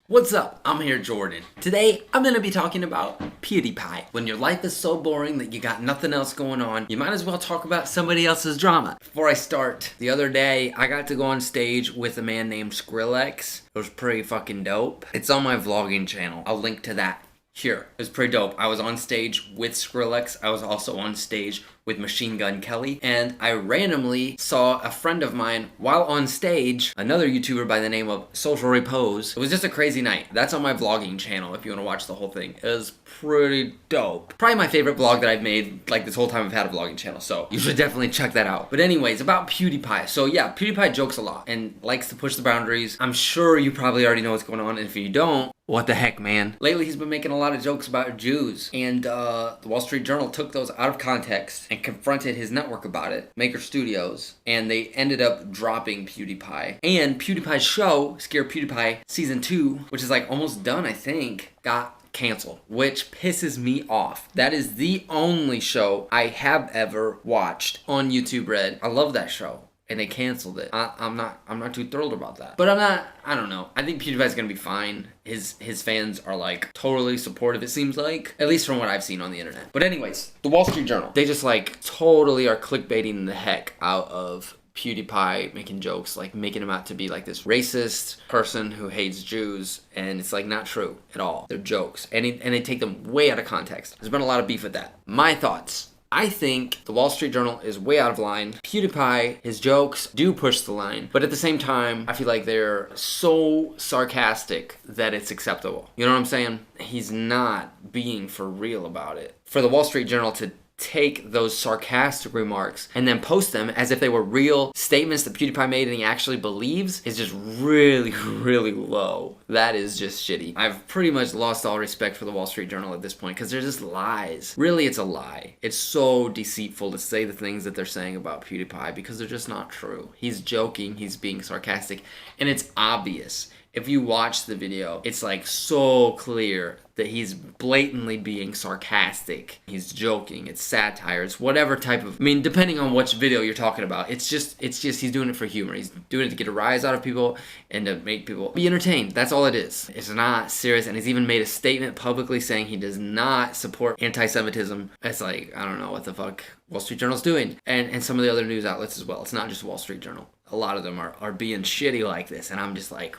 What's up? I'm here, Jordan. Today, I'm gonna be talking about PewDiePie. When your life is so boring that you got nothing else going on, you might as well talk about somebody else's drama. Before I start, the other day, I got to go on stage with a man named Skrillex. It was pretty fucking dope. It's on my vlogging channel. I'll link to that here. It was pretty dope. I was on stage with Skrillex. I was also on stage with Machine Gun Kelly, and I randomly saw a friend of mine while on stage, another YouTuber by the name of Social Repose. It was just a crazy night. That's on my vlogging channel if you want to watch the whole thing. It was pretty dope. Probably my favorite vlog that I've made like this whole time I've had a vlogging channel, so you should definitely check that out. But anyways, about PewDiePie. So yeah, PewDiePie jokes a lot and likes to push the boundaries. I'm sure you probably already know what's going on, and if you don't, what the heck, man? Lately, he's been making a lot of jokes about Jews, and the Wall Street Journal took those out of context and confronted his network about it, Maker Studios, and they ended up dropping PewDiePie. And PewDiePie's show, Scare PewDiePie Season 2, which is like almost done, I think, got canceled, which pisses me off. That is the only show I have ever watched on YouTube Red. I love that show. And they canceled it. I'm not too thrilled about that. But I don't know. I think PewDiePie's gonna be fine. His fans are like totally supportive, it seems like. At least from what I've seen on the internet. But anyways, the Wall Street Journal. They just like totally are clickbaiting the heck out of PewDiePie, making jokes, like making him out to be like this racist person who hates Jews, and it's like not true at all. They're jokes, and they take them way out of context. There's been a lot of beef with that. My thoughts. I think the Wall Street Journal is way out of line. PewDiePie, his jokes do push the line, but at the same time, I feel like they're so sarcastic that it's acceptable. You know what I'm saying? He's not being for real about it. For the Wall Street Journal to take those sarcastic remarks and then post them as if they were real statements that PewDiePie made and he actually believes is just really, really low. That is just shitty. I've pretty much lost all respect for the Wall Street Journal at this point because they're just lies. Really, it's a lie. It's so deceitful to say the things that they're saying about PewDiePie because they're just not true. He's joking, he's being sarcastic, and it's obvious. If you watch the video, it's like so clear that he's blatantly being sarcastic. He's joking, it's satire, it's whatever type of, depending on which video you're talking about, it's just he's doing it for humor. He's doing it to get a rise out of people and to make people be entertained. That's all it is. It's not serious, and he's even made a statement publicly saying he does not support anti-Semitism. It's like, I don't know what the fuck Wall Street Journal's doing. And some of the other news outlets as well. It's not just Wall Street Journal. A lot of them are being shitty like this, and I'm just like,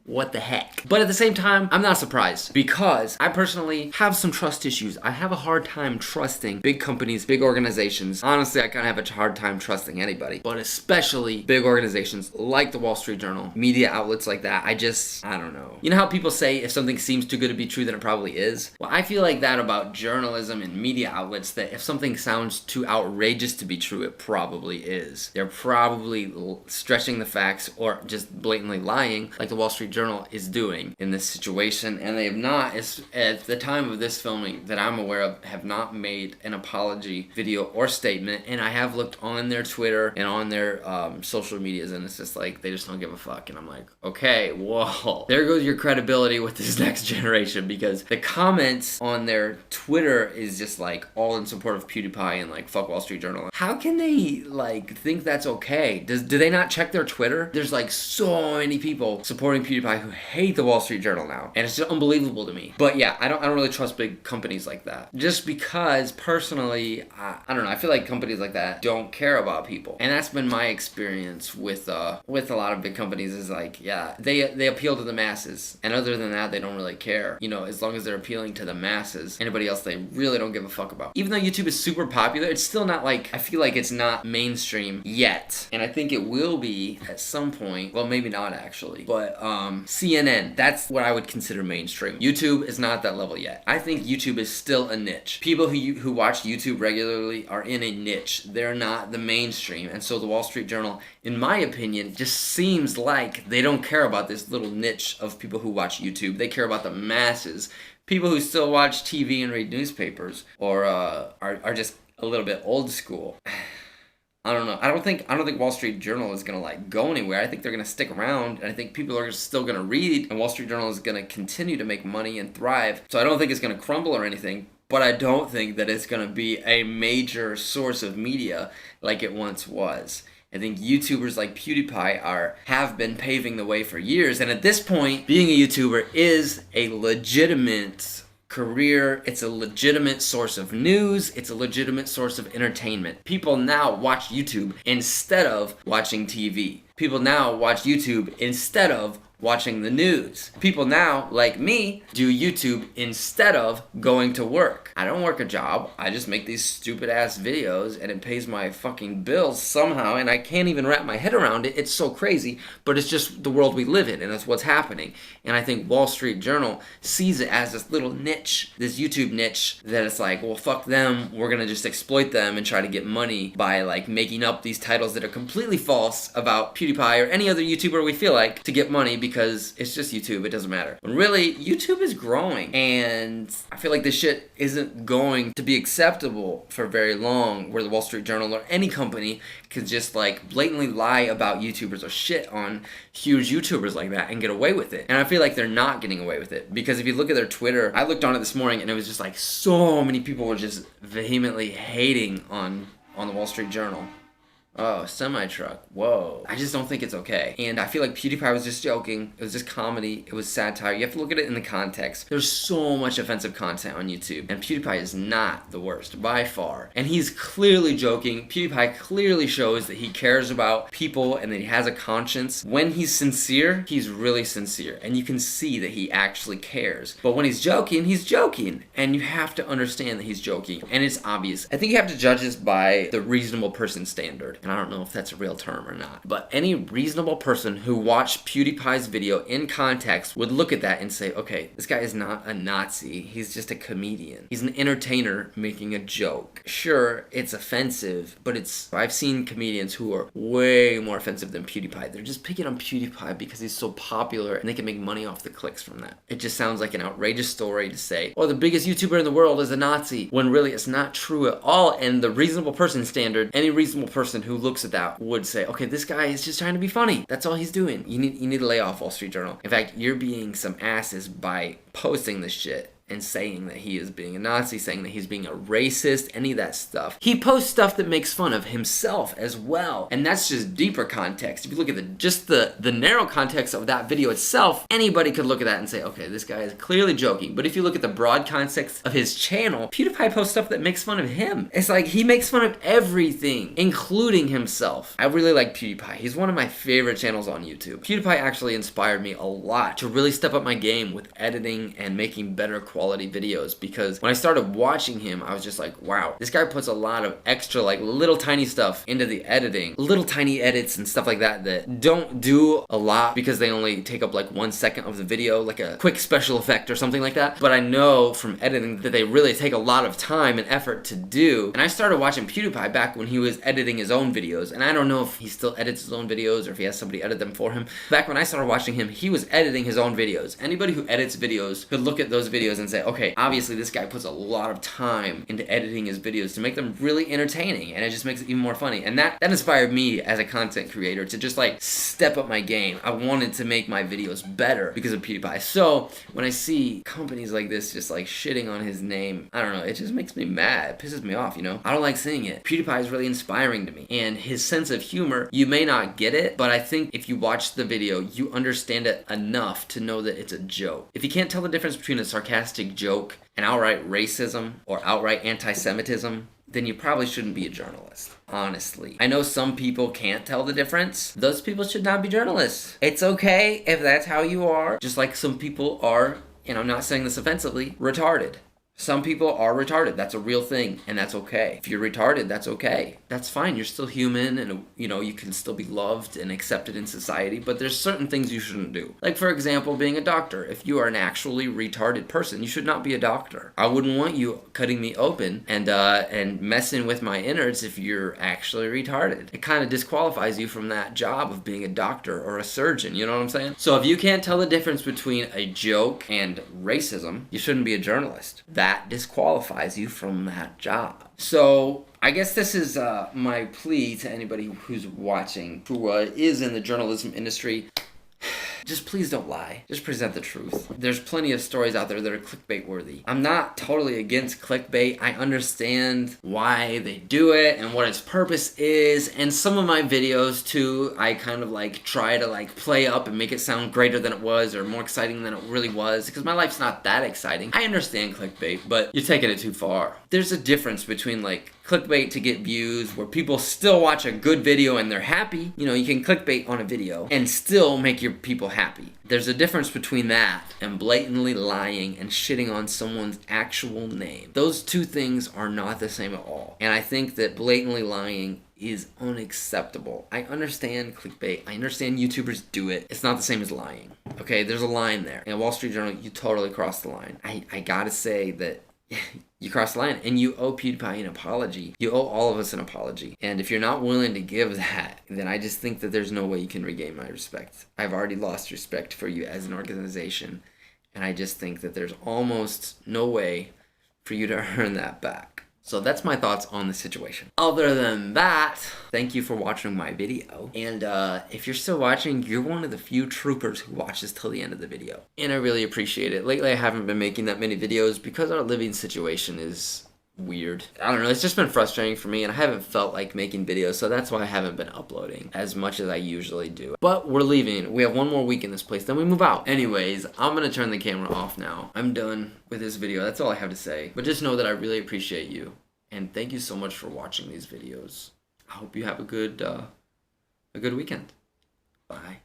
what the heck? But at the same time, I'm not surprised because I personally have some trust issues. I have a hard time trusting big companies, big organizations. Honestly, I kind of have a hard time trusting anybody, but especially big organizations like the Wall Street Journal, media outlets like that. I don't know. You know how people say if something seems too good to be true, then it probably is? Well, I feel like that about journalism and media outlets, that if something sounds too outrageous to be true, it probably is. They're probably stretching the facts or just blatantly lying like the Wall Street Journal is doing in this situation, and they have not, at the time of this filming that I'm aware of, have not made an apology video or statement, and I have looked on their Twitter and on their social medias, and it's just like, they just don't give a fuck, and I'm like, okay, whoa, there goes your credibility with this next generation, because the comments on their Twitter is just like all in support of PewDiePie and like fuck Wall Street Journal. How can they like think that's okay? Do they not check their Twitter? There's like so many people supporting PewDiePie who hate the Wall Street Journal now, and it's just unbelievable to me. But yeah, I don't really trust big companies like that, just because personally, I don't know, I feel like companies like that don't care about people, and that's been my experience with a lot of big companies. Is like, yeah, they appeal to the masses, and other than that, they don't really care. You know, as long as they're appealing to the masses, anybody else they really don't give a fuck about. Even though YouTube is super popular, it's still not like, I feel like it's not mainstream yet, and I think it will be at some point. Well, maybe not actually, but CNN, that's what I would consider mainstream. YouTube is not that level yet. I think YouTube is still a niche. People who watch YouTube regularly are in a niche. They're not the mainstream. And so the Wall Street Journal, in my opinion, just seems like they don't care about this little niche of people who watch YouTube. They care about the masses. People who still watch TV and read newspapers, or are just a little bit old school. I don't know. I don't think Wall Street Journal is gonna like go anywhere. I think they're gonna stick around, and I think people are still gonna read, and Wall Street Journal is gonna continue to make money and thrive. So I don't think it's gonna crumble or anything. But I don't think that it's gonna be a major source of media like it once was. I think YouTubers like PewDiePie have been paving the way for years, and at this point, being a YouTuber is a legitimate career. It's a legitimate source of news. It's a legitimate source of entertainment. People now watch YouTube instead of watching TV. People now watch YouTube instead of watching the news. People now, like me, do YouTube instead of going to work. I don't work a job. I just make these stupid ass videos and it pays my fucking bills somehow, and I can't even wrap my head around it. It's so crazy, but it's just the world we live in, and that's what's happening. And I think Wall Street Journal sees it as this little niche, this YouTube niche, that it's like, well, fuck them. We're gonna just exploit them and try to get money by like making up these titles that are completely false about PewDiePie or any other YouTuber we feel like to get money, because it's just YouTube, it doesn't matter. But really, YouTube is growing, and I feel like this shit isn't going to be acceptable for very long, where the Wall Street Journal or any company could just like blatantly lie about YouTubers or shit on huge YouTubers like that and get away with it. And I feel like they're not getting away with it, because if you look at their Twitter, I looked on it this morning and it was just like so many people were just vehemently hating on the Wall Street Journal. Oh, semi-truck. Whoa. I just don't think it's okay. And I feel like PewDiePie was just joking. It was just comedy. It was satire. You have to look at it in the context. There's so much offensive content on YouTube, and PewDiePie is not the worst, by far. And he's clearly joking. PewDiePie clearly shows that he cares about people and that he has a conscience. When he's sincere, he's really sincere. And you can see that he actually cares. But when he's joking, and you have to understand that he's joking. And it's obvious. I think you have to judge this by the reasonable person standard. And I don't know if that's a real term or not. But any reasonable person who watched PewDiePie's video in context would look at that and say, okay, this guy is not a Nazi. He's just a comedian. He's an entertainer making a joke. Sure, it's offensive, but I've seen comedians who are way more offensive than PewDiePie. They're just picking on PewDiePie because he's so popular and they can make money off the clicks from that. It just sounds like an outrageous story to say, oh, the biggest YouTuber in the world is a Nazi, when really it's not true at all. And the reasonable person standard, any reasonable person who looks at that would say, okay, this guy is just trying to be funny. That's all he's doing. You need to lay off, Wall Street Journal. In fact, you're being some asses by posting this shit and saying that he is being a Nazi, saying that he's being a racist, any of that stuff. He posts stuff that makes fun of himself as well, and that's just deeper context. If you look at just the narrow context of that video itself, anybody could look at that and say, okay, this guy is clearly joking. But if you look at the broad context of his channel, PewDiePie posts stuff that makes fun of him. It's like he makes fun of everything, including himself. I really like PewDiePie. He's one of my favorite channels on YouTube. PewDiePie actually inspired me a lot to really step up my game with editing and making better quality videos, because when I started watching him, I was just like, wow, this guy puts a lot of extra like little tiny stuff into the editing, little tiny edits and stuff like that that don't do a lot because they only take up like 1 second of the video, like a quick special effect or something like that. But I know from editing that they really take a lot of time and effort to do. And I started watching PewDiePie back when he was editing his own videos, and I don't know if he still edits his own videos or if he has somebody edit them for him. Back when I started watching him, he was editing his own videos. Anybody who edits videos could look at those videos and say, okay, obviously this guy puts a lot of time into editing his videos to make them really entertaining, and it just makes it even more funny. And that inspired me as a content creator to just like step up my game. I wanted to make my videos better because of PewDiePie. So when I see companies like this just like shitting on his name, I don't know, it just makes me mad. It pisses me off, you know? I don't like seeing it. PewDiePie is really inspiring to me, and his sense of humor, you may not get it, but I think if you watch the video, you understand it enough to know that it's a joke. If you can't tell the difference between a sarcastic joke and outright racism or outright anti-Semitism, then you probably shouldn't be a journalist, honestly. I know some people can't tell the difference. Those people should not be journalists. It's okay if that's how you are, just like some people are, and I'm not saying this offensively, retarded. Some people are retarded. That's a real thing, and that's okay. If you're retarded, that's okay. That's fine. You're still human, and you can still be loved and accepted in society, but there's certain things you shouldn't do. Like, for example, being a doctor. If you are an actually retarded person, you should not be a doctor. I wouldn't want you cutting me open and messing with my innards if you're actually retarded. It kind of disqualifies you from that job of being a doctor or a surgeon, you know what I'm saying? So if you can't tell the difference between a joke and racism, you shouldn't be a journalist. That disqualifies you from that job. So I guess this is my plea to anybody who's watching, who is in the journalism industry. just please don't lie. Just present the truth. There's plenty of stories out there that are clickbait worthy. I'm not totally against clickbait. I understand why they do it and what its purpose is. And some of my videos too, I kind of like try to like play up and make it sound greater than it was or more exciting than it really was, because my life's not that exciting. I understand clickbait, but you're taking it too far. There's a difference between like clickbait to get views, where people still watch a good video and they're happy. You know, you can clickbait on a video and still make your people happy. There's a difference between that and blatantly lying and shitting on someone's actual name. Those two things are not the same at all. And I think that blatantly lying is unacceptable. I understand clickbait. I understand YouTubers do it. It's not the same as lying. Okay, there's a line there. In Wall Street Journal, you totally crossed the line. I gotta say that you crossed the line, and you owe PewDiePie an apology. You owe all of us an apology. And if you're not willing to give that, then I just think that there's no way you can regain my respect. I've already lost respect for you as an organization, and I just think that there's almost no way for you to earn that back. So that's my thoughts on the situation. Other than that, thank you for watching my video. And if you're still watching, you're one of the few troopers who watches till the end of the video. And I really appreciate it. Lately, I haven't been making that many videos because our living situation is weird. I don't know, it's just been frustrating for me, and I haven't felt like making videos, so that's why I haven't been uploading as much as I usually do. But we're leaving. We have one more week in this place, then we move out. Anyways, I'm gonna turn the camera off now. I'm done with this video. That's all I have to say. But just know that I really appreciate you, and thank you so much for watching these videos. I hope you have a good weekend. Bye.